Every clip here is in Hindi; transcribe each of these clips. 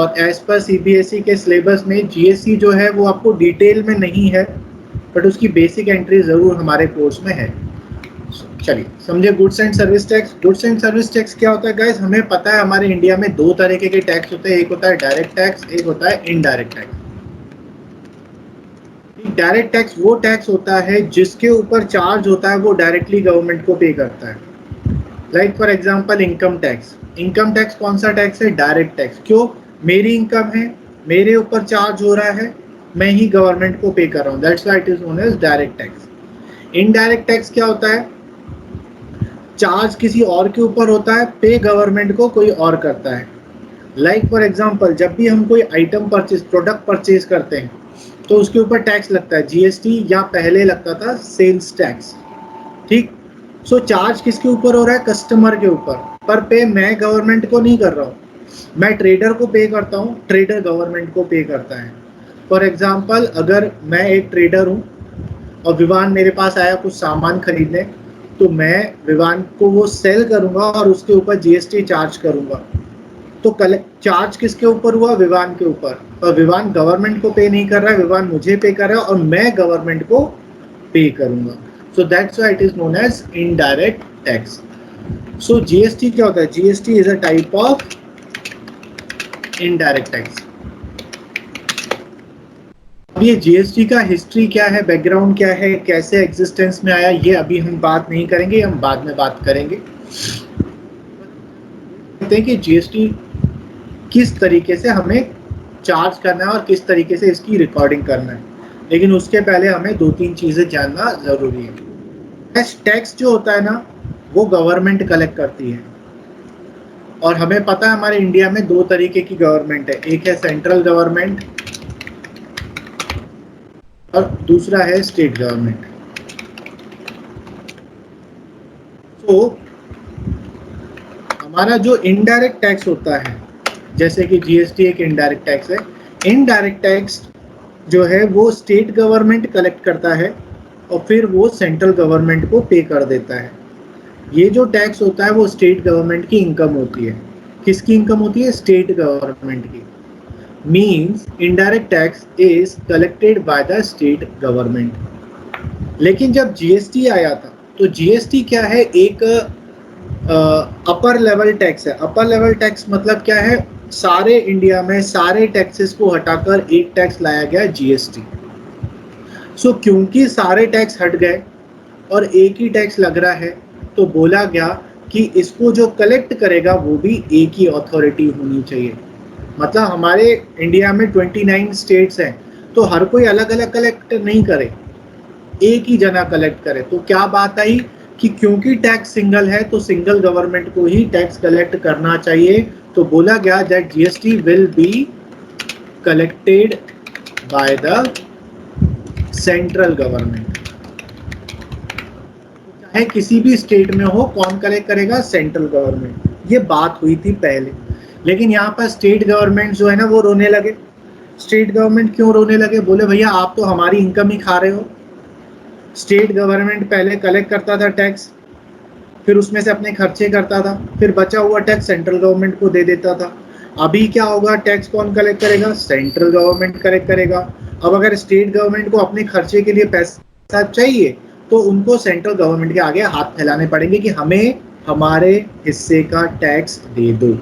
और एज पर सीबीएसई के सिलेबस में जीएसटी जो है वो आपको डिटेल में नहीं है, बट उसकी बेसिक एंट्री ज़रूर हमारे कोर्स में है। चलिए समझे goods and service tax. Goods and service tax क्या होता है गाइस? हमें पता है हमारे इंडिया में दो तरीके के टैक्स होते हैं, एक होता है डायरेक्ट टैक्स, एक होता है इनडायरेक्ट टैक्स। डायरेक्ट टैक्स वो टैक्स होता है जिसके ऊपर चार्ज होता है वो डायरेक्टली गवर्नमेंट को पे करता है। Like for example income tax. Income tax कौन सा टैक्स है? Direct tax. क्यों? मेरी इनकम है, मेरे ऊपर चार्ज हो रहा है, मैं ही गवर्नमेंट को पे कर रहा हूँ, that's why it is known as direct tax. Indirect tax क्या होता है? चार्ज किसी और के ऊपर होता है, पे गवर्नमेंट को कोई और करता है। लाइक फॉर एग्जांपल जब भी हम कोई आइटम परचेज, प्रोडक्ट परचेज करते हैं तो उसके ऊपर टैक्स लगता है, जीएसटी, या पहले लगता था सेल्स टैक्स। ठीक। सो चार्ज किसके ऊपर हो रहा है? कस्टमर के ऊपर, पर पे मैं गवर्नमेंट को नहीं कर रहा हूँ, मैं ट्रेडर को पे करता हूँ, ट्रेडर गवर्नमेंट को पे करता है। फॉर एग्जांपल अगर मैं एक ट्रेडर हूँ और विवान मेरे पास आया कुछ सामान खरीदने, तो मैं विवान को वो सेल करूंगा और उसके ऊपर जीएसटी चार्ज करूंगा। तो चार्ज किसके ऊपर हुआ? विवान के ऊपर। और विवान गवर्नमेंट को पे नहीं कर रहा है, विवान मुझे पे कर रहा है और मैं गवर्नमेंट को पे करूंगा। So that's why it is known as indirect tax. So GST क्या होता है? GST is a type of indirect tax. अब ये जीएसटी का हिस्ट्री क्या है, बैकग्राउंड क्या है, कैसे एग्जिस्टेंस में आया, ये अभी हम बात नहीं करेंगे, हम बाद में बात करेंगे। कहते हैं कि जीएसटी किस तरीके से हमें चार्ज करना है और किस तरीके से इसकी रिकॉर्डिंग करना है, लेकिन उसके पहले हमें दो तीन चीजें जानना जरूरी है। टैक्स जो होता है ना वो गवर्नमेंट कलेक्ट करती है, और हमें पता है हमारे इंडिया में दो तरीके की गवर्नमेंट है, एक है सेंट्रल गवर्नमेंट और दूसरा है स्टेट गवर्नमेंट। तो हमारा जो इनडायरेक्ट टैक्स होता है, जैसे कि जीएसटी एक इनडायरेक्ट टैक्स है, इनडायरेक्ट टैक्स जो है वो स्टेट गवर्नमेंट कलेक्ट करता है और फिर वो सेंट्रल गवर्नमेंट को पे कर देता है। ये जो टैक्स होता है वो स्टेट गवर्नमेंट की इनकम होती है। किसकी इनकम होती है? स्टेट गवर्नमेंट की। Means indirect tax is collected by the state government. लेकिन जब जीएसटी आया था तो जीएसटी क्या है? एक अपर लेवल टैक्स है। अपर लेवल टैक्स मतलब क्या है? सारे इंडिया में सारे टैक्सेस को हटाकर एक टैक्स लाया गया, जीएसटी। सो क्योंकि सारे टैक्स हट गए और एक ही टैक्स लग रहा है, तो बोला गया कि इसको जो कलेक्ट करेगा वो भी एक ही अथॉरिटी होनी चाहिए। मतलब हमारे इंडिया में 29 स्टेट्स हैं, तो हर कोई अलग अलग कलेक्ट नहीं करे, एक ही जना कलेक्ट करे। तो क्या बात आई कि क्योंकि टैक्स सिंगल है तो सिंगल गवर्नमेंट को ही टैक्स कलेक्ट करना चाहिए। तो बोला गया that GST will be collected by the central government. चाहे किसी भी स्टेट में हो, कौन कलेक्ट करेगा? Central government. ये बात हुई थी पहले, लेकिन यहाँ पर स्टेट गवर्नमेंट जो है ना वो रोने लगे। स्टेट गवर्नमेंट क्यों रोने लगे? बोले भैया आप तो हमारी इनकम ही खा रहे हो। स्टेट गवर्नमेंट पहले कलेक्ट करता था टैक्स, फिर उसमें से अपने खर्चे करता था, फिर बचा हुआ टैक्स सेंट्रल गवर्नमेंट को दे देता था। अभी क्या होगा? टैक्स कौन कलेक्ट करेगा? सेंट्रल गवर्नमेंट कलेक्ट करेगा। अब अगर स्टेट गवर्नमेंट को अपने खर्चे के लिए पैसा चाहिए तो उनको सेंट्रल गवर्नमेंट के आगे हाथ फैलाने पड़ेंगे कि हमें हमारे हिस्से का टैक्स दे दो।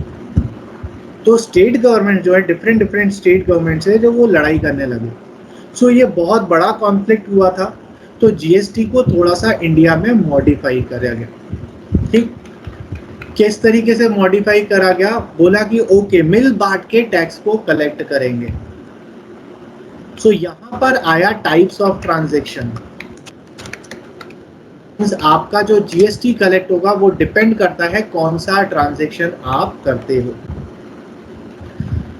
तो स्टेट गवर्नमेंट जो है, डिफरेंट डिफरेंट स्टेट गवर्नमेंट से जो वो लड़ाई करने लगे। सो ये बहुत बड़ा कॉन्फ्लिक्ट हुआ था, तो जीएसटी को थोड़ा सा इंडिया में मॉडिफाई करा गया। ठीक। किस तरीके से मॉडिफाई करा गया? बोला कि ओके मिल बांट के टैक्स को कलेक्ट करेंगे। सो यहां पर आया टाइप्स ऑफ ट्रांजैक्शन। आपका जो जीएसटी कलेक्ट होगा वो डिपेंड करता है कौन सा ट्रांजैक्शन आप करते हो।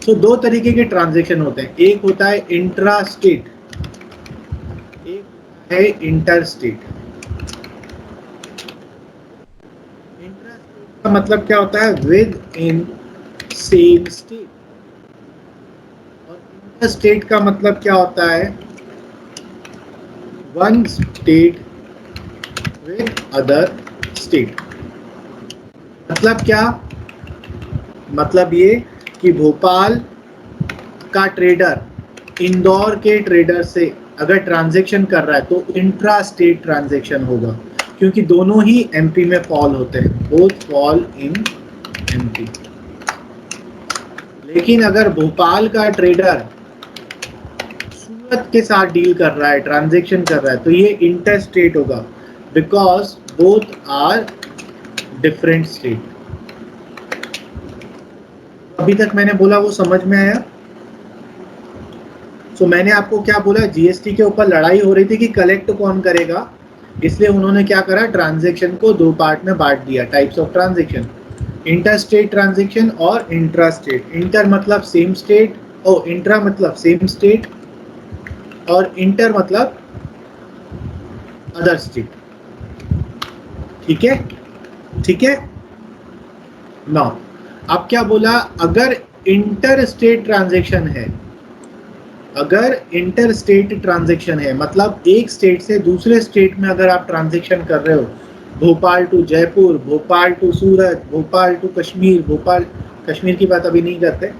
तो दो तरीके के ट्रांजैक्शन होते हैं, एक होता है इंट्रा स्टेट, एक है इंटर स्टेट। इंट्रा स्टेट का मतलब क्या होता है? With in same state. और इंटर स्टेट का मतलब क्या होता है? One state with other state. मतलब क्या? मतलब ये कि भोपाल का ट्रेडर इंदौर के ट्रेडर से अगर ट्रांजैक्शन कर रहा है तो इंट्रा स्टेट ट्रांजैक्शन होगा, क्योंकि दोनों ही एमपी में फॉल होते हैं, बोथ फॉल इन एमपी। लेकिन अगर भोपाल का ट्रेडर सूरत के साथ डील कर रहा है, ट्रांजैक्शन कर रहा है, तो ये इंटर स्टेट होगा, because both are different state. अभी तक मैंने बोला वो समझ में आया? तो मैंने आपको क्या बोला, जीएसटी के ऊपर लड़ाई हो रही थी कि कलेक्ट कौन करेगा, इसलिए उन्होंने क्या करा, ट्रांजैक्शन को दो पार्ट में बांट दिया, types of transaction, inter state transaction और इंट्रा स्टेट। इंटर मतलब सेम स्टेट, इंट्रा मतलब सेम स्टेट, और इंटर मतलब अदर स्टेट। ठीक है, ठीक है ना? अब क्या बोला, अगर इंटर स्टेट ट्रांजैक्शन है, अगर इंटर स्टेट ट्रांजैक्शन है मतलब एक स्टेट से दूसरे स्टेट में अगर आप ट्रांजैक्शन कर रहे हो, Bhopal to Jaipur, Bhopal to Surat, Bhopal to Kashmir, Bhopal Kashmir की बात अभी नहीं करते,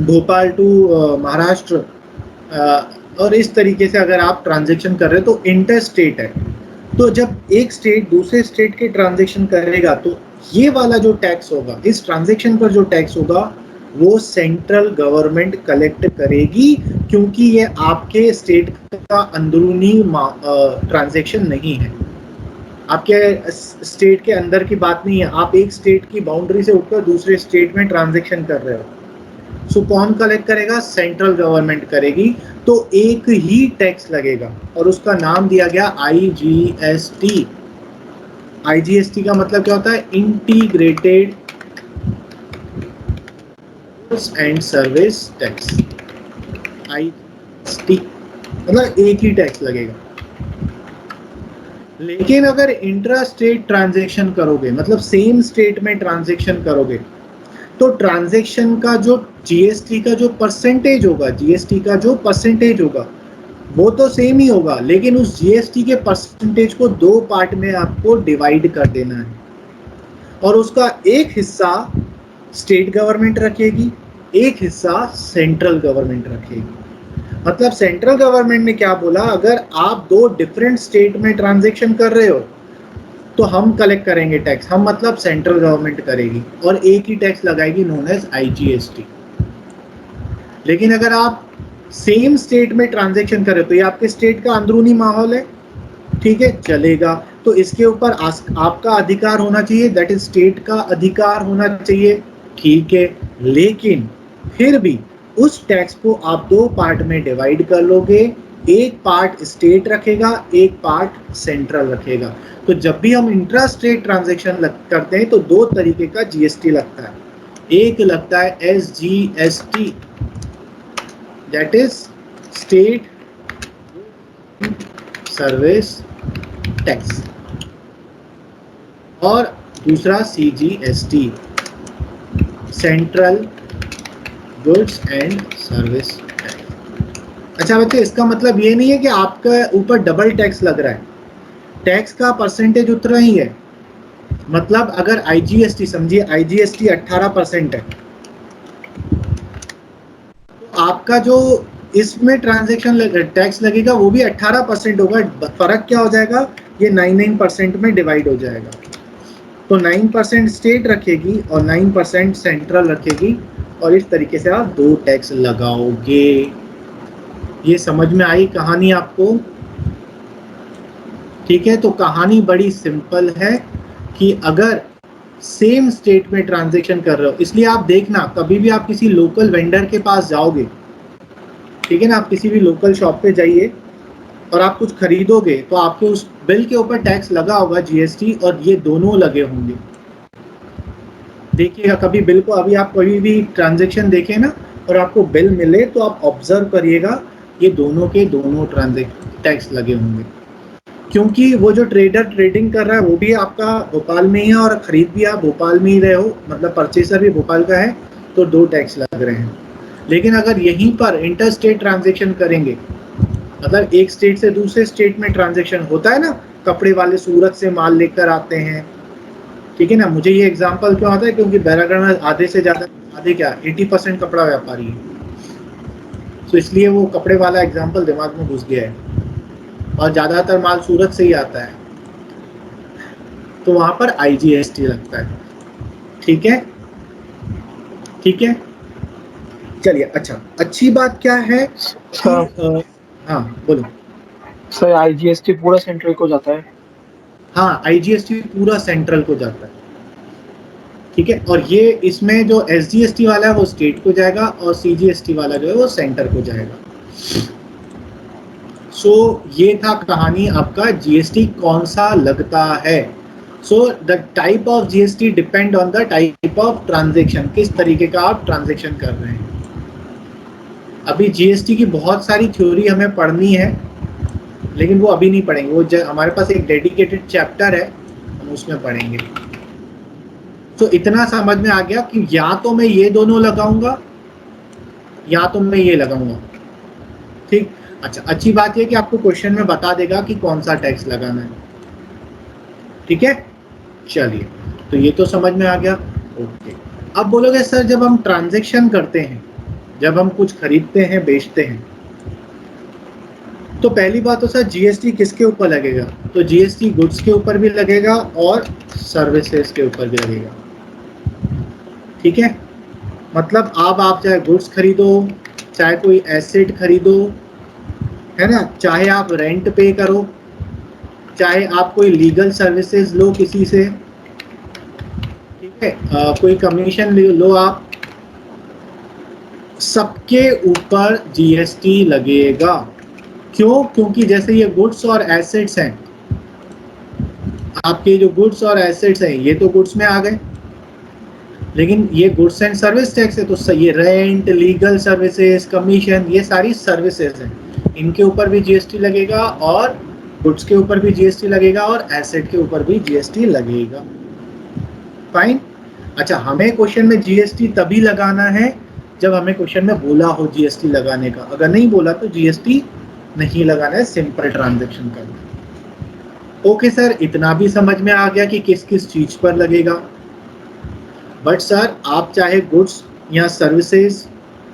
भोपाल टू महाराष्ट्र, और इस तरीके से अगर आप ट्रांजैक्शन कर रहे हो तो इंटर स्टेट है। तो जब एक स्टेट दूसरे स्टेट के ट्रांजैक्शन करेगा तो ये वाला जो टैक्स होगा, इस ट्रांजैक्शन पर जो टैक्स होगा वो सेंट्रल गवर्नमेंट कलेक्ट करेगी, क्योंकि ये आपके स्टेट का अंदरूनी ट्रांजैक्शन नहीं है, आपके स्टेट के अंदर की बात नहीं है, आप एक स्टेट की बाउंड्री से उठकर दूसरे स्टेट में ट्रांजैक्शन कर रहे हो। सो कौन कलेक्ट करेगा? सेंट्रल गवर्नमेंट करेगी। तो एक ही टैक्स लगेगा और उसका नाम दिया गया आईजीएसटी। आईजीएसटी का मतलब क्या होता है? Integrated goods and service tax. IGST मतलब एक ही टैक्स लगेगा। लेकिन अगर इंट्रा स्टेट ट्रांजैक्शन करोगे, मतलब सेम स्टेट में ट्रांजैक्शन करोगे, तो ट्रांजैक्शन का जो जीएसटी का जो परसेंटेज होगा, जीएसटी का जो परसेंटेज होगा वो तो सेम ही होगा, लेकिन उस जीएसटी के परसेंटेज को दो पार्ट में आपको डिवाइड कर देना है, और उसका एक हिस्सा स्टेट गवर्नमेंट रखेगी, एक हिस्सा सेंट्रल गवर्नमेंट रखेगी। मतलब सेंट्रल गवर्नमेंट ने क्या बोला, अगर आप दो डिफरेंट स्टेट में ट्रांजैक्शन कर रहे हो तो हम कलेक्ट करेंगे टैक्स, हम मतलब सेंट्रल गवर्नमेंट करेगी और एक ही टैक्स लगाएगी, नोन एज आईजीएसटी। लेकिन अगर आप सेम स्टेट में ट्रांजैक्शन कर रहे हो तो ये आपके स्टेट का अंदरूनी माहौल है, ठीक है, चलेगा। तो इसके ऊपर आपका अधिकार होना चाहिए, दैट इज स्टेट का अधिकार होना चाहिए, ठीक है। लेकिन फिर भी उस टैक्स को आप दो पार्ट में डिवाइड कर लोगे, एक पार्ट स्टेट रखेगा, एक पार्ट सेंट्रल रखेगा। तो जब भी हम इंट्रा स्टेट ट्रांजैक्शन करते हैं तो दो तरीके का जीएसटी लगता है। एक लगता है SGST, that is state service tax, और दूसरा CGST, central goods and service tax. अच्छा बच्चे, इसका मतलब ये नहीं है कि आपका ऊपर डबल टैक्स लग रहा है, टैक्स का परसेंटेज उतना ही है। मतलब अगर आईजीएसटी, समझिए आईजीएसटी 18% है, तो आपका जो इसमें ट्रांजैक्शन टैक्स लगेगा वो भी 18% होगा। फर्क क्या हो जाएगा, ये 99% में डिवाइड हो जाएगा। तो 9% स्टेट रखेगी और 9% सेंट्रल रखेगी, और इस तरीके से आप दो टैक्स लगाओगे। ये समझ में आई कहानी आपको? ठीक है, तो कहानी बड़ी सिंपल है कि अगर सेम स्टेट में ट्रांजैक्शन कर रहे हो, इसलिए आप देखना कभी भी आप किसी लोकल वेंडर के पास जाओगे, ठीक है ना, आप किसी भी लोकल शॉप पे जाइए और आप कुछ खरीदोगे तो आपके उस बिल के ऊपर टैक्स लगा होगा, जीएसटी, और ये दोनों लगे होंगे। देखिएगा कभी बिल को, अभी आप कोई भी ट्रांजैक्शन देखें ना और आपको बिल मिले तो आप ऑब्जर्व करिएगा ये दोनों के दोनों ट्रांजैक्शन टैक्स लगे होंगे, क्योंकि वो जो ट्रेडर ट्रेडिंग कर रहा है वो भी आपका भोपाल में ही है और खरीद भी आप भोपाल में ही रहे हो, मतलब परचेसर भी भोपाल का है, तो दो टैक्स लग रहे हैं। लेकिन अगर यहीं पर इंटर स्टेट ट्रांजैक्शन करेंगे, मतलब एक स्टेट से दूसरे स्टेट में ट्रांजैक्शन होता है ना, कपड़े वाले सूरत से माल लेकर आते हैं, ठीक है ना। मुझे ये एग्जांपल क्यों आता है, क्योंकि बैरागढ़ में आधे से ज़्यादा आधे क्या 80% कपड़ा व्यापारी है, तो इसलिए वो कपड़े वाला एग्जाम्पल दिमाग में घुस गया है और ज़्यादातर माल सूरत से ही आता है, तो वहाँ पर IGST लगता है। ठीक है, ठीक है, चलिए। अच्छा, अच्छी बात क्या है कि सर हाँ बोलो। सर IGST पूरा सेंट्रल को जाता है। हाँ, IGST पूरा सेंट्रल को जाता है। ठीक है, और ये इसमें जो SGST वाला है वो स्टेट को जाएगा और CGST वाला जो है वो सेंटर को जाएगा। सो ये था कहानी आपका GST कौन सा लगता है। So the type of GST depend on the type of transaction, किस तरीके का आप ट्रांजेक्शन कर रहे हैं। अभी GST की बहुत सारी थ्योरी हमें पढ़नी है, लेकिन वो अभी नहीं पढ़ेंगे, वो हमारे पास एक डेडिकेटेड चैप्टर है, हम उसमें पढ़ेंगे। तो इतना समझ में आ गया कि या तो मैं ये दोनों लगाऊंगा या तो मैं ये लगाऊंगा। ठीक। अच्छा, अच्छी बात ये कि आपको क्वेश्चन में बता देगा कि कौन सा टैक्स लगाना है। ठीक है, चलिए, तो ये तो समझ में आ गया। ओके, अब बोलोगे सर जब हम ट्रांजैक्शन करते हैं, जब हम कुछ खरीदते हैं बेचते हैं, तो पहली बात तो सर GST किसके ऊपर लगेगा? तो GST गुड्स के ऊपर भी लगेगा और सर्विसेज के ऊपर भी लगेगा। ठीक है, मतलब आप चाहे गुड्स खरीदो, चाहे कोई एसेट खरीदो, है ना, चाहे आप रेंट पे करो, चाहे आप कोई लीगल सर्विसेज लो किसी से, ठीक है, कोई कमीशन लो आप, सबके ऊपर GST लगेगा। क्यों? क्योंकि जैसे ये गुड्स और एसेट्स हैं, आपके जो गुड्स और एसेट्स हैं ये तो गुड्स में आ गए, लेकिन ये गुड्स एंड सर्विस टैक्स है, तो ये रेंट, लीगल सर्विसेज, कमीशन, ये सारी सर्विसेज हैं, इनके ऊपर भी GST लगेगा और गुड्स के ऊपर भी GST लगेगा और एसेट के ऊपर भी GST लगेगा। फाइन। अच्छा, हमें क्वेश्चन में GST तभी लगाना है जब हमें क्वेश्चन में बोला हो GST लगाने का, अगर नहीं बोला तो GST नहीं लगाना है, सिंपल ट्रांजैक्शन करना। ओके सर, इतना भी समझ में आ गया कि किस किस चीज पर लगेगा। बट सर आप चाहे गुड्स या सर्विसेज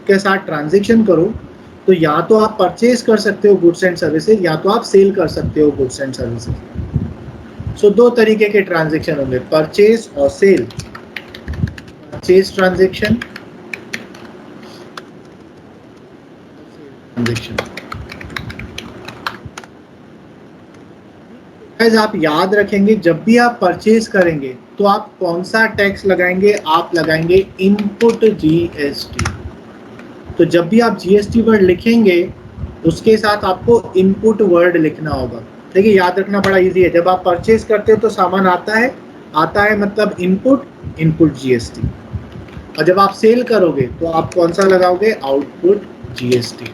के साथ ट्रांजैक्शन करो, तो या तो आप परचेज कर सकते हो गुड्स एंड सर्विसेज, या तो आप सेल कर सकते हो गुड्स एंड सर्विसेज। सो दो तरीके के ट्रांजैक्शन होंगे, परचेज और सेल। परचेज ट्रांजैक्शन, आप याद रखेंगे जब भी आप परचेज करेंगे तो आप कौन सा टैक्स लगाएंगे? आप लगाएंगे इनपुट GST। तो जब भी आप GST वर्ड लिखेंगे उसके साथ आपको इनपुट वर्ड लिखना होगा। देखिए, याद रखना बड़ा इजी है, जब आप परचेज करते हो तो सामान आता है मतलब इनपुट GST, और जब आप सेल करोगे तो आप कौन सा लगाओगे? Output GST।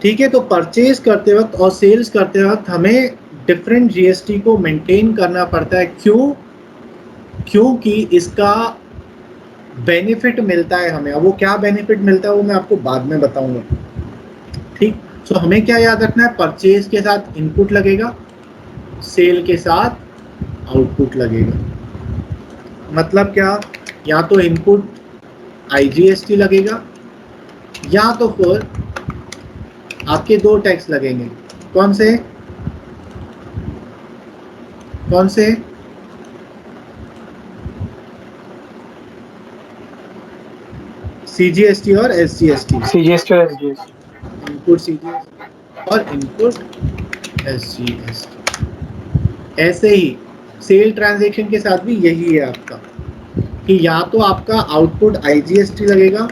ठीक है, तो परचेज करते वक्त और सेल्स करते वक्त हमें डिफरेंट GST को मेंटेन करना पड़ता है। क्यों? क्योंकि इसका बेनिफिट मिलता है हमें, और वो क्या बेनिफिट मिलता है वो मैं आपको बाद में बताऊंगा। ठीक, सो हमें क्या याद रखना है? परचेज के साथ इनपुट लगेगा, सेल के साथ आउटपुट लगेगा। मतलब क्या? या तो इनपुट IGST लगेगा, या तो फिर आपके दो टैक्स लगेंगे। कौन से? कौन से? CGST और SGST। CGST और SGST। इनपुट CGST और इनपुट SGST। ऐसे ही सेल ट्रांजैक्शन के साथ भी यही है आपका, कि या तो आपका आउटपुट IGST लगेगा,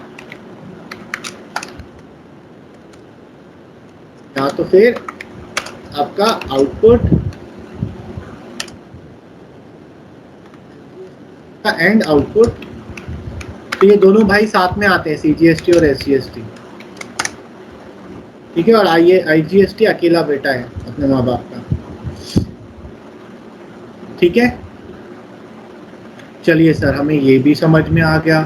या तो फिर आपका आउटपुट एंड आउटपुट, तो ये दोनों भाई साथ में आते हैं, CGST और SGST। ठीक है, और IGST अकेला बेटा है अपने माँ बाप का। ठीक है, चलिए सर, हमें ये भी समझ में आ गया।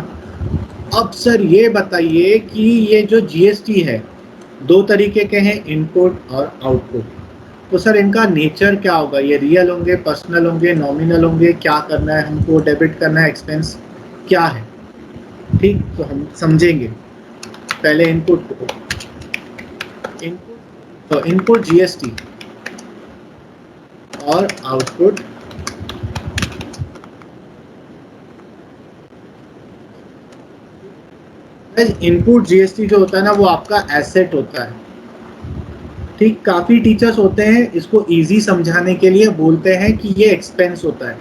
अब सर ये बताइए कि ये जो GST है दो तरीके के हैं, इनपुट और आउटपुट, तो सर इनका नेचर क्या होगा? ये रियल होंगे, पर्सनल होंगे, नॉमिनल होंगे? क्या करना है हमको? डेबिट करना है, एक्सपेंस क्या है? ठीक, तो हम समझेंगे पहले इनपुट को। इनपुट जीएसटी और आउटपुट इनपुट जीएसटी जो होता है ना वो आपका एसेट होता है। ठीक, काफी टीचर्स होते हैं इसको इजी समझाने के लिए बोलते हैं कि ये एक्सपेंस होता है।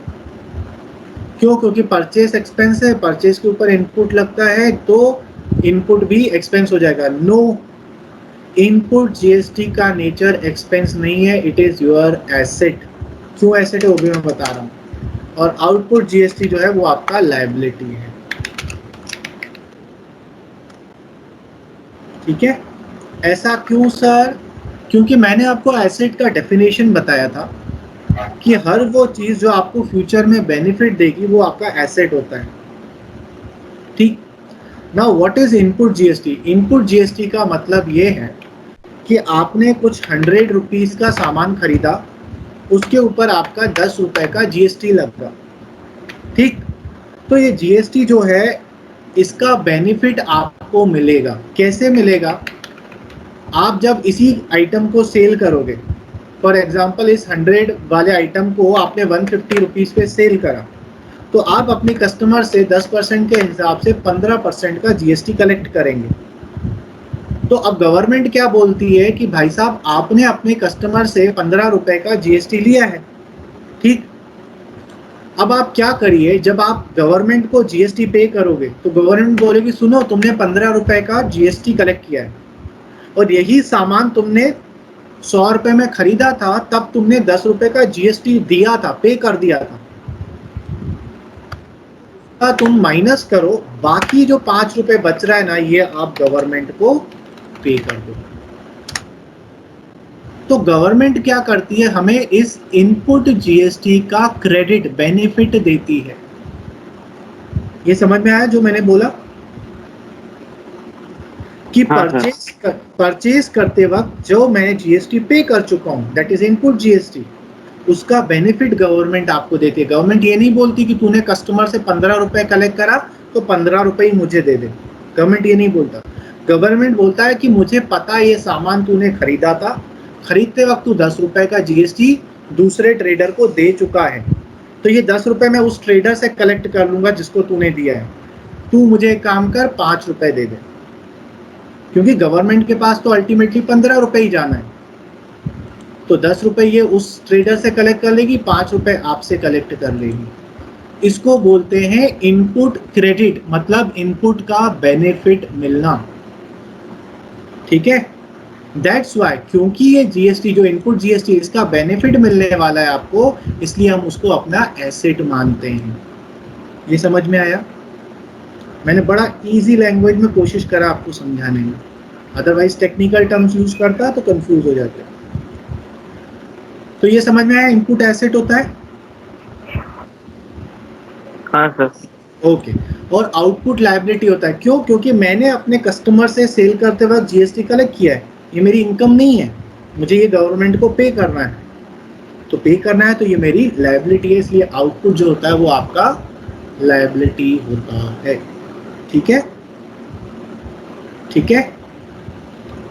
क्यों? क्योंकि परचेस एक्सपेंस है, परचेस के ऊपर इनपुट लगता है तो इनपुट भी एक्सपेंस हो जाएगा। नो, इनपुट जीएसटी का नेचर एक्सपेंस नहीं है, इट इज योर एसेट। क्यों एसेट है वो भी मैं बता रहा हूँ। और आउटपुट जीएसटी जो है वो आपका लायबिलिटी है। ठीक है, ऐसा क्यों सर? क्योंकि मैंने आपको एसेट का डेफिनेशन बताया था कि हर वो चीज जो आपको फ्यूचर में बेनिफिट देगी वो आपका एसेट होता है। ठीक, now what is input GST? Input GST का मतलब ये है कि आपने कुछ 100 रुपीज का सामान खरीदा, उसके ऊपर आपका 10 रुपए का जीएसटी लगा। ठीक, तो ये जीएसटी जो है इसका बेनिफिट आपको मिलेगा। कैसे मिलेगा? आप जब इसी आइटम को सेल करोगे, फॉर एग्जाम्पल इस 100 वाले आइटम को आपने 150 रुपीज पे सेल करा, तो आप अपने कस्टमर से 10% के हिसाब से 15% का जीएसटी कलेक्ट करेंगे। तो अब गवर्नमेंट क्या बोलती है कि भाई साहब आपने अपने कस्टमर से 15 रुपए का जीएसटी लिया है। ठीक, अब आप क्या करिए, जब आप गवर्नमेंट को जीएसटी पे करोगे तो गवर्नमेंट बोलेगी सुनो तुमने 15 रुपए का जीएसटी कलेक्ट किया है और यही सामान तुमने 100 रुपए में खरीदा था, तब तुमने 10 रुपए का जीएसटी दिया था, पे कर दिया था। तुम माइनस करो, बाकी जो 5 रुपए बच रहा है ना, ये आप गवर्नमेंट को पे कर दो। तो गवर्नमेंट क्या करती है, हमें इस इनपुट जीएसटी का क्रेडिट बेनिफिट देती है। ये समझ में आया जो मैंने बोला कि हाँ सर। परचेज करते वक्त जो मैं जीएसटी पे कर चुका हूं, दैट इज इनपुट जीएसटी, उसका बेनिफिट गवर्नमेंट आपको देती है। गवर्नमेंट ये नहीं बोलती कि तूने कस्टमर से 15 रुपए कलेक्ट करा तो 15 रुपए ही मुझे दे दे। गवर्नमेंट ये नहीं बोलता। गवर्नमेंट बोलता है कि मुझे पता है ये सामान तूने खरीदा था, खरीदते वक्त तू 10 रुपए का जीएसटी दूसरे ट्रेडर को दे चुका है, तो ये 10 रुपए मैं उस ट्रेडर से कलेक्ट कर लूंगा जिसको तूने दिया है। तू मुझे एक काम कर, 5 रुपए दे दे, क्योंकि गवर्नमेंट के पास तो अल्टीमेटली 15 रुपए ही जाना है। तो 10 रुपए ये उस ट्रेडर से कलेक्ट कर लेगी, 5 रुपए आपसे कलेक्ट कर लेगी। इसको बोलते हैं इनपुट क्रेडिट, मतलब इनपुट का बेनिफिट मिलना। ठीक है, दैट्स वाई, क्योंकि ये जीएसटी जो इनपुट जीएसटी इसका बेनिफिट मिलने वाला है आपको, इसलिए हम उसको अपना एसेट मानते हैं। ये समझ में आया? मैंने बड़ा इजी लैंग्वेज में कोशिश करा आपको समझाने में, अदरवाइज टेक्निकल टर्म्स यूज करता तो कंफ्यूज हो जाते। तो ये समझ में आया, इनपुट एसेट होता है। हाँ सर। ओके, और आउटपुट लायबिलिटी होता है। क्यों? क्योंकि मैंने अपने कस्टमर से सेल करते वक्त जीएसटी कलेक्ट किया है, ये मेरी इनकम नहीं है, मुझे ये गवर्नमेंट को पे करना है। तो पे करना है तो ये मेरी लायबिलिटी है, इसलिए आउटपुट जो होता है वो आपका लायबिलिटी होता है। ठीक है, ठीक है,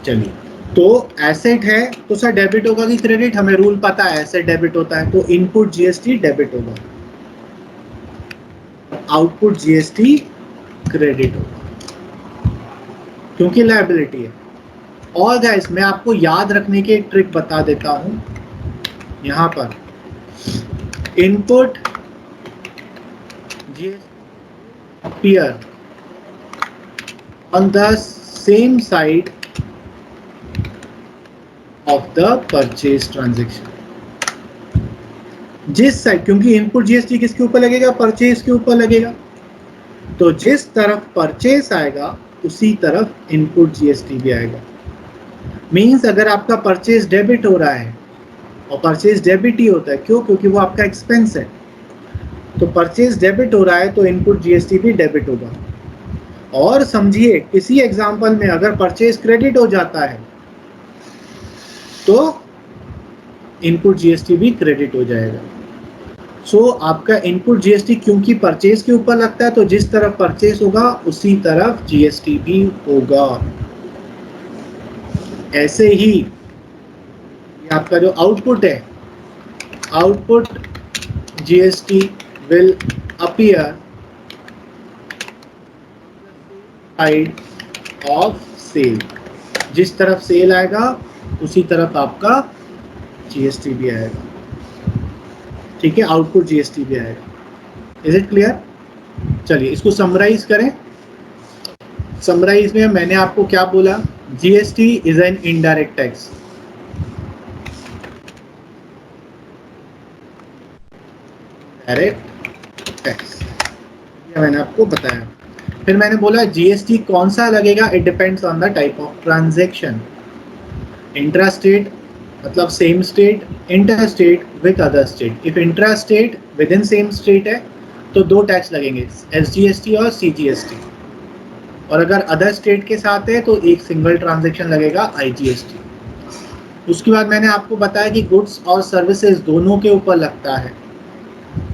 चलिए। तो एसेट है तो सर डेबिट होगा कि क्रेडिट? हमें रूल पता है, एसेट डेबिट होता है, तो इनपुट जीएसटी डेबिट होगा, आउटपुट जीएसटी क्रेडिट होगा, क्योंकि लायबिलिटी है। और गाइस मैं आपको याद रखने की एक ट्रिक बता देता हूं, यहां पर input GST appear on the same side of the purchase transaction. जिस साइड, क्योंकि इनपुट जीएसटी किसके ऊपर लगेगा? परचेज के ऊपर लगेगा। तो जिस तरफ परचेज आएगा उसी तरफ इनपुट जीएसटी भी आएगा। मींस अगर आपका परचेज डेबिट हो रहा है, और परचेज डेबिट ही होता है, क्यों? क्योंकि वो आपका एक्सपेंस है, तो परचेज डेबिट हो रहा है तो इनपुट जीएसटी भी डेबिट होगा। और समझिए किसी एग्जांपल में अगर परचेज क्रेडिट हो जाता है तो इनपुट जीएसटी भी क्रेडिट हो जाएगा। सो आपका इनपुट जीएसटी क्योंकि परचेज के ऊपर लगता है, तो जिस तरफ परचेज होगा उसी तरफ जीएसटी भी होगा। ऐसे ही आपका जो आउटपुट है, output GST will appear side of sale. जिस तरफ सेल आएगा उसी तरफ आपका जीएसटी भी आएगा। ठीक है, आउटपुट जीएसटी भी आएगा। Is it clear? चलिए इसको समराइज करें। समराइज में मैंने आपको क्या बोला? GST is an indirect tax. Direct tax मैंने आपको बताया। फिर मैंने बोला जीएसटी कौन सा लगेगा? It depends on the type of transaction. Intra state मतलब same state, inter state with other state. If intra state within same state है तो दो टैक्स लगेंगे, एसजीएसटी और सीजीएसटी। और अगर अदर स्टेट के साथ है तो एक सिंगल ट्रांजैक्शन लगेगा, आईजीएसटी। उसके बाद मैंने आपको बताया कि गुड्स और सर्विसेज दोनों के ऊपर लगता है।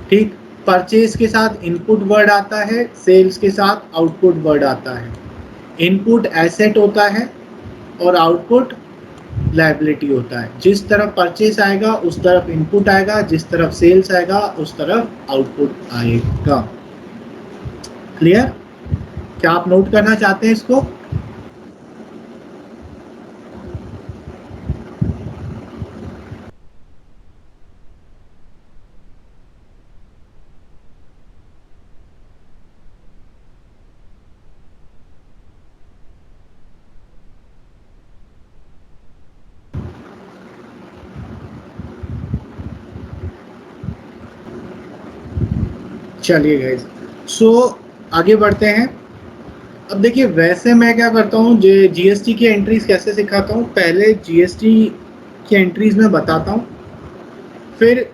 ठीक, परचेज के साथ इनपुट वर्ड आता है, सेल्स के साथ आउटपुट वर्ड आता है। इनपुट एसेट होता है और आउटपुट लायबिलिटी होता है। जिस तरफ परचेज आएगा उस तरफ इनपुट आएगा, जिस तरफ सेल्स आएगा उस तरफ आउटपुट आएगा। क्लियर? क्या आप नोट करना चाहते हैं इसको? चलिए गाइस, सो आगे बढ़ते हैं। अब देखिए, वैसे मैं क्या करता हूँ, जीएसटी की एंट्रीज कैसे सिखाता हूँ। पहले जीएसटी की एंट्रीज में बताता हूँ, फिर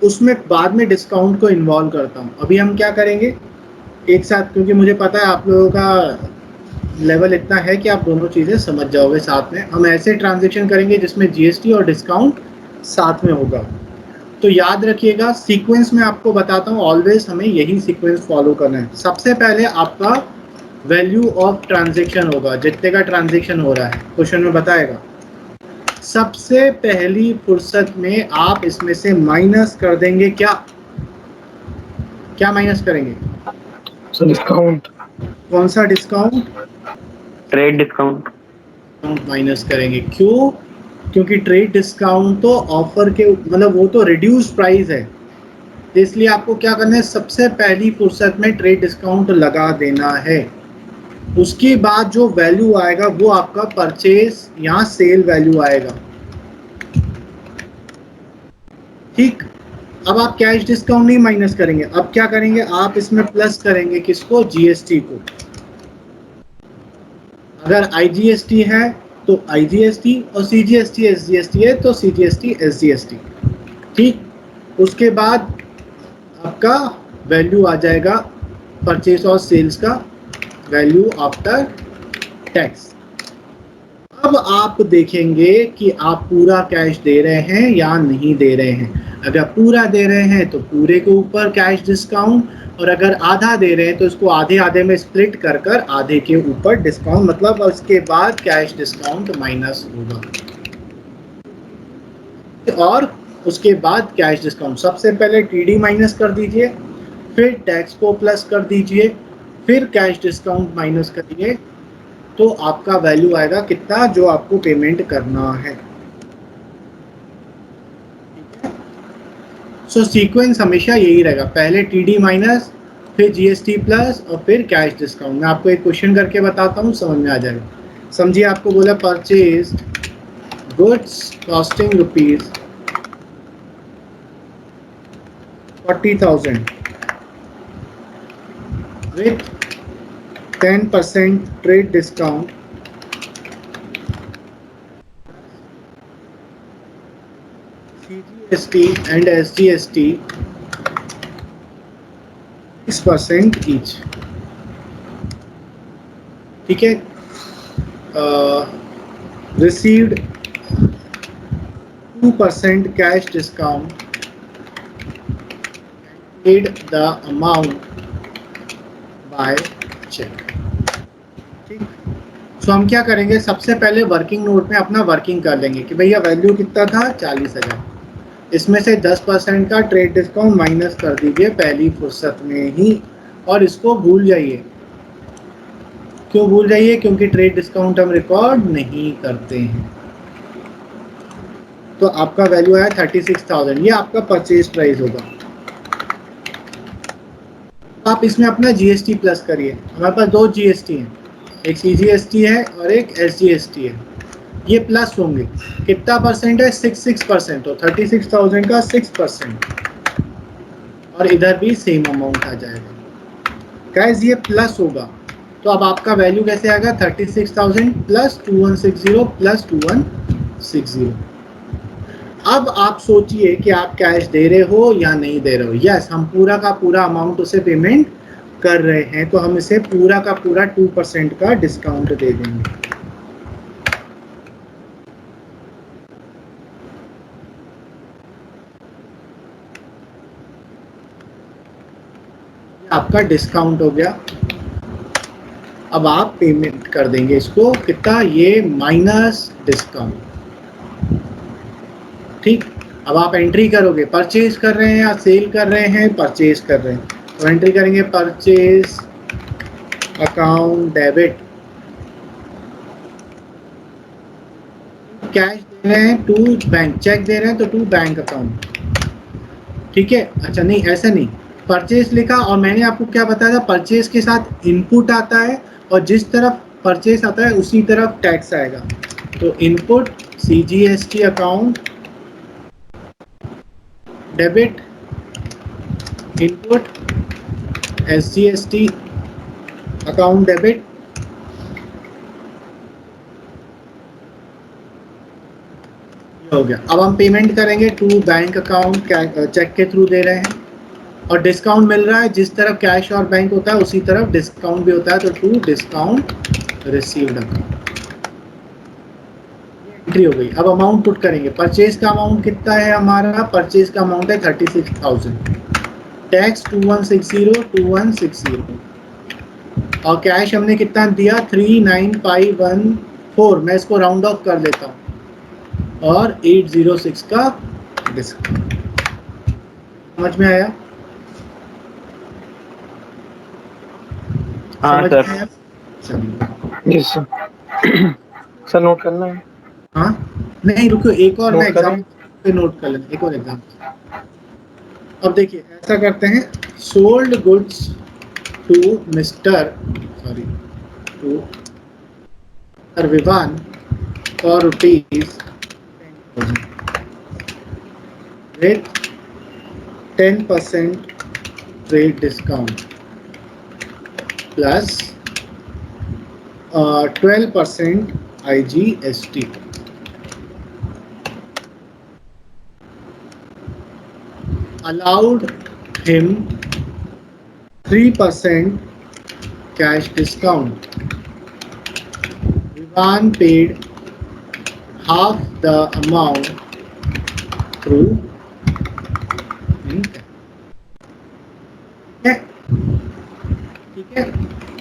उसमें बाद में डिस्काउंट को इन्वॉल्व करता हूँ। अभी हम क्या करेंगे एक साथ, क्योंकि मुझे पता है आप लोगों का लेवल इतना है कि आप दोनों चीज़ें समझ जाओगे साथ में। हम ऐसे ट्रांजेक्शन करेंगे जिसमें जीएसटी और डिस्काउंट साथ में होगा। तो याद रखिएगा, सीक्वेंस में आपको बताता हूँ, ऑलवेज हमें यही सीक्वेंस फॉलो करना है। सबसे पहले आपका वैल्यू ऑफ ट्रांजैक्शन होगा, जितने का ट्रांजैक्शन हो रहा है, क्वेश्चन में बताएगा। सबसे पहली फुर्सत में आप इसमें से माइनस कर देंगे क्या? क्या माइनस करेंगे? डिस्काउंट। कौन सा डिस्काउंट? Trade discount. माइनस करेंगे। क्यों? क्योंकि ट्रेड डिस्काउंट तो ऑफर के मतलब वो तो रिड्यूस प्राइस है, इसलिए आपको क्या करना है, सबसे पहली फुर्सत में ट्रेड डिस्काउंट लगा देना है। उसके बाद जो वैल्यू आएगा वो आपका परचेज यहाँ सेल वैल्यू आएगा। ठीक, अब आप कैश डिस्काउंट नहीं माइनस करेंगे, अब क्या करेंगे, आप इसमें प्लस करेंगे किसको? जीएसटी को। अगर आईजीएसटी है तो आईजीएसटी, और सीजीएसटी एसजीएसटी है तो सीजीएसटी एसजीएसटी। ठीक, उसके बाद आपका वैल्यू आ जाएगा परचेज और सेल्स का वैल्यू आफ्टर टैक्स। अब आप देखेंगे कि आप पूरा कैश दे रहे हैं या नहीं दे रहे हैं। अगर पूरा दे रहे हैं तो पूरे के ऊपर कैश डिस्काउंट, और अगर आधा दे रहे हैं तो इसको आधे आधे में स्प्लिट कर कर आधे के ऊपर डिस्काउंट, मतलब उसके बाद कैश डिस्काउंट माइनस होगा। और उसके बाद कैश डिस्काउंट, सबसे पहले टीडी माइनस कर दीजिए, फिर टैक्स को प्लस कर दीजिए, फिर कैश डिस्काउंट माइनस करिए, तो आपका वैल्यू आएगा कितना जो आपको पेमेंट करना है। सो सीक्वेंस हमेशा यही रहेगा, पहले टीडी माइनस, फिर जीएसटी प्लस और फिर कैश डिस्काउंट। मैं आपको एक क्वेश्चन करके बताता हूँ, समझ में आ जाएगा। समझिए, आपको बोला purchase goods costing rupees 40,000 with 10% trade discount, CGST and SGST 6% each। ठीक है, received 2% cash discount paid the amount by cheque. ठीक, सो हम क्या करेंगे, सबसे पहले वर्किंग नोट में अपना वर्किंग कर लेंगे कि भैया वैल्यू कितना था 40,000, इसमें से 10% का ट्रेड डिस्काउंट माइनस कर दीजिए पहली फुर्सत में ही, और इसको भूल जाइए। क्यों भूल जाइए? क्योंकि ट्रेड डिस्काउंट हम रिकॉर्ड नहीं करते हैं। तो आपका वैल्यू है 36,000, ये आपका परचेज प्राइस होगा। आप इसमें अपना जीएसटी प्लस करिए। हमारे पास दो जीएसटी हैं, एक सीजीएसटी है और एक एसजीएसटी है। ये प्लस होंगे, कितना परसेंट है? 6%। तो 36,000 का 6%, और इधर भी सेम अमाउंट आ जाएगा। गाइस ये प्लस होगा, तो अब आपका वैल्यू कैसे आएगा? 36,000 प्लस 2160 प्लस 2160। अब आप सोचिए कि आप कैश दे रहे हो या नहीं दे रहे हो। यस, हम पूरा का पूरा अमाउंट उसे पेमेंट कर रहे हैं, तो हम इसे पूरा का पूरा 2% का डिस्काउंट दे देंगे। आपका डिस्काउंट हो गया। अब आप पेमेंट कर देंगे इसको, कितना? ये माइनस डिस्काउंट। ठीक, अब आप एंट्री करोगे, परचेज कर रहे हैं या सेल कर रहे हैं? परचेज कर रहे हैं, तो एंट्री करेंगे परचेज अकाउंट डेबिट। कैश दे रहे हैं टू बैंक, चेक दे रहे हैं तो टू बैंक अकाउंट। ठीक है, अच्छा नहीं ऐसा नहीं, परचेज लिखा और मैंने आपको क्या बताया था, परचेज के साथ इनपुट आता है और जिस तरफ परचेज आता है उसी तरफ टैक्स आएगा। तो input CGST account debit, input SGST account debit, हो गया। अब हम पेमेंट करेंगे टू बैंक अकाउंट, चेक के थ्रू दे रहे हैं और डिस्काउंट मिल रहा है, जिस तरफ कैश और बैंक होता है उसी तरफ डिस्काउंट भी होता है, तो to discount received account. Entry हो गई। अब अमाउंट पुट करेंगे, परचेज का अमाउंट कितना है हमारा? परचेज का अमाउंट है 36,000, टैक्स 2160 और कैश हमने कितना दिया? 39514। मैं इसको राउंड ऑफ कर देता हूँ, और 806 का डिस्काउंट। समझ में आया? हाँ समझ सर। में आया? चलिए। Yes sir. सर नोट करना है। हाँ नहीं रुको, एक और मैं नोट करें। एग्जाम पे नोट कर लें, एक और एग्जाम। अब देखिए ऐसा करते हैं, sold goods to Vivaan for rupees with 10% trade discount plus 12% IGST. Allowed him 3% cash discount. Vivan paid half the amount through ठीक है।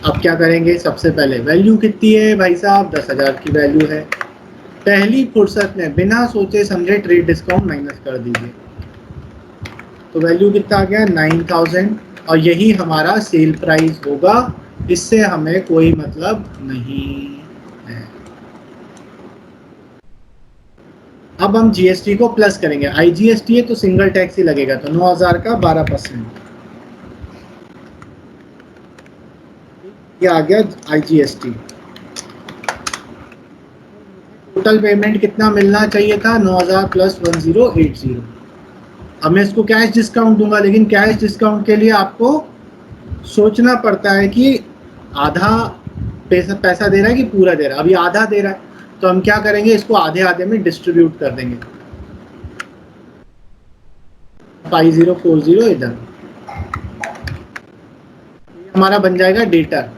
अब क्या करेंगे, सबसे पहले वैल्यू कितनी है भाई साहब? 10,000 की वैल्यू है। पहली फुर्सत में बिना सोचे समझे ट्रेड डिस्काउंट माइनस कर दीजिए, तो वैल्यू कितना आ गया? 9,000, और यही हमारा सेल प्राइस होगा, इससे हमें कोई मतलब नहीं है। अब हम जीएसटी को प्लस करेंगे, आईजीएसटी है तो सिंगल टैक्स ही लगेगा, तो 9,000 का 12%, ये आ गया आईजीएसटी। टोटल पेमेंट कितना मिलना चाहिए था? 9,000 प्लस 1080। अब मैं इसको कैश डिस्काउंट दूंगा, लेकिन कैश डिस्काउंट के लिए आपको सोचना पड़ता है कि आधा पैसा दे रहा है कि पूरा दे रहा है। अभी आधा दे रहा है, तो हम क्या करेंगे, इसको आधे आधे में डिस्ट्रीब्यूट कर देंगे। 5040 इधर हमारा बन जाएगा डेटर,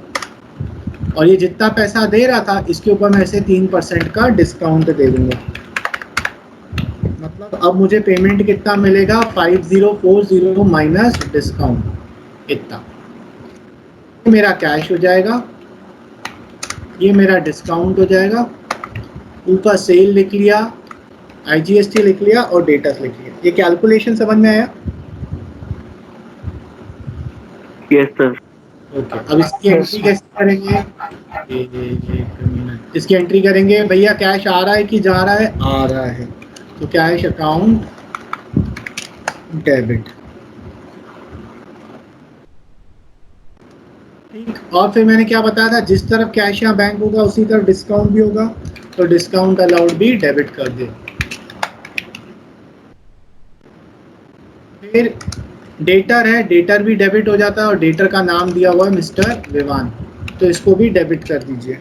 और ये जितना पैसा दे रहा था इसके ऊपर मैं इसे 3% का डिस्काउंट दे दूंगा। मतलब अब मुझे पेमेंट कितना मिलेगा 5040 माइनस डिस्काउंट इतना, मेरा कैश हो जाएगा, ये मेरा डिस्काउंट हो जाएगा, ऊपर सेल लिख लिया, IGST लिख लिया और डेटा लिख लिया। ये कैलकुलेशन समझ में आया? Yes sir. ओके, अब इसकी एंट्री कैसे करेंगे? एक मिनट, इसकी एंट्री करेंगे भैया, कैश आ रहा है कि जा रहा है? आ रहा है, तो कैश अकाउंट डेबिट। ठीक, और फिर मैंने क्या बताया था, जिस तरफ कैश या बैंक होगा उसी तरफ डिस्काउंट भी होगा, तो डिस्काउंट अलाउड भी डेबिट कर दे। फिर डेटर है, डेटर भी डेबिट हो जाता है, और डेटर का नाम दिया हुआ है मिस्टर विवान, तो इसको भी डेबिट कर दीजिए।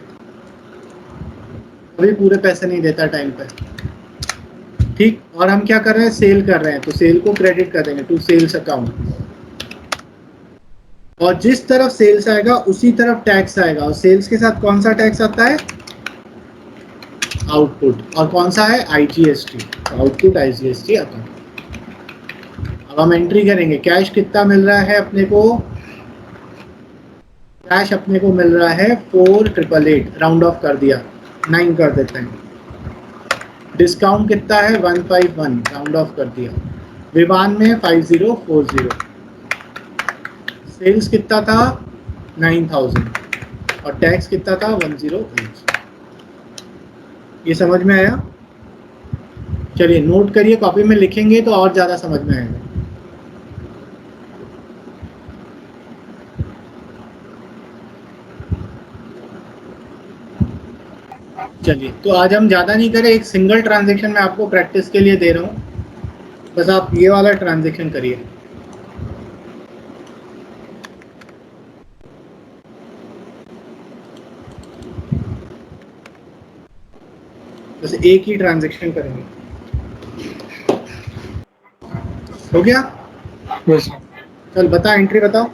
अभी पूरे पैसे नहीं देता टाइम पे। ठीक, और हम क्या कर रहे हैं, सेल कर रहे हैं, तो सेल को क्रेडिट कर देंगे टू सेल्स अकाउंट, और जिस तरफ सेल्स आएगा उसी तरफ टैक्स आएगा, और सेल्स के साथ कौन सा टैक्स आता है? आउटपुट, और कौन सा है? IGST, output IGST account. अब हम एंट्री करेंगे, कैश कितना मिल रहा है अपने को? कैश अपने को मिल रहा है 4888, राउंड ऑफ कर दिया, 9 कर देते हैं। डिस्काउंट कितना है? 151, राउंड ऑफ कर दिया। विवान में 5040। सेल्स कितना था? 9000, और टैक्स कितना था? 108। ये समझ में आया? चलिए नोट करिए, कॉपी में लिखेंगे तो और ज़्यादा समझ में आएगा। चलिए, तो आज हम ज़्यादा नहीं करें, एक सिंगल ट्रांजैक्शन मैं आपको प्रैक्टिस के लिए दे रहा हूँ, बस आप ये वाला ट्रांजैक्शन करिए। बस एक ही ट्रांजैक्शन करेंगे, हो गया? Yes sir. चल बता, एंट्री बताओ।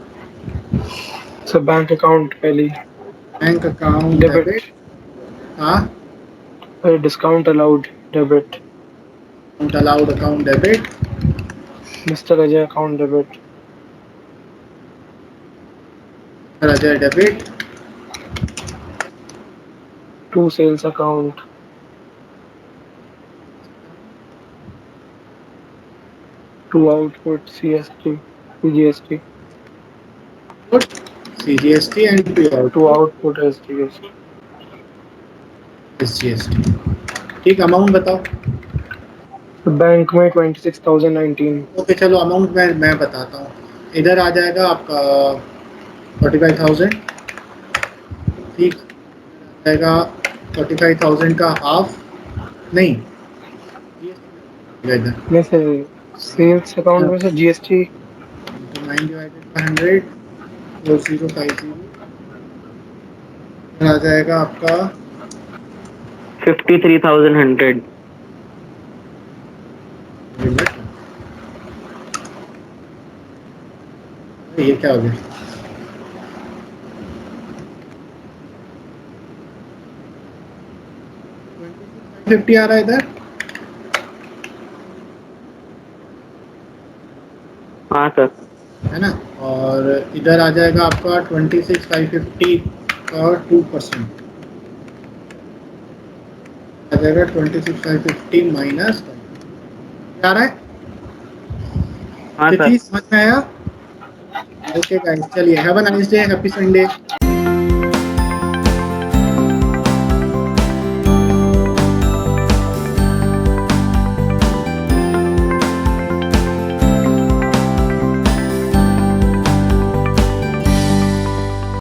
सर बैंक अकाउंट पहली, बैंक अकाउंट डेबिट, डेबिट, हाँ, discount allowed debit, account allowed account debit, mister Ajay account debit, Ajay debit, to sales account, to output CST GST, CGST and to output SGST। SGST। ठीक, अमाउंट बताओ। बैंक में 26,019, ओके चलो, अमाउंट मैं बताता हूँ। इधर आ जाएगा आपका 45,000, ठीक, आएगा 45,000 का हाफ, नहीं इधर में से सेल्स अकाउंट में से GST 9/100, 4050 आ जाएगा आपका 53,100। ये क्या हो गया? $50 आ रहा है इधर, हाँ सर। है ना, और इधर आ जाएगा आपका 26,550 और 2% आ जाएगा 26,550 माइनस आ रहा है। हाँ सर। तिथि समझ में आया? ओके गाइस, चलिए have a nice day, happy Sunday.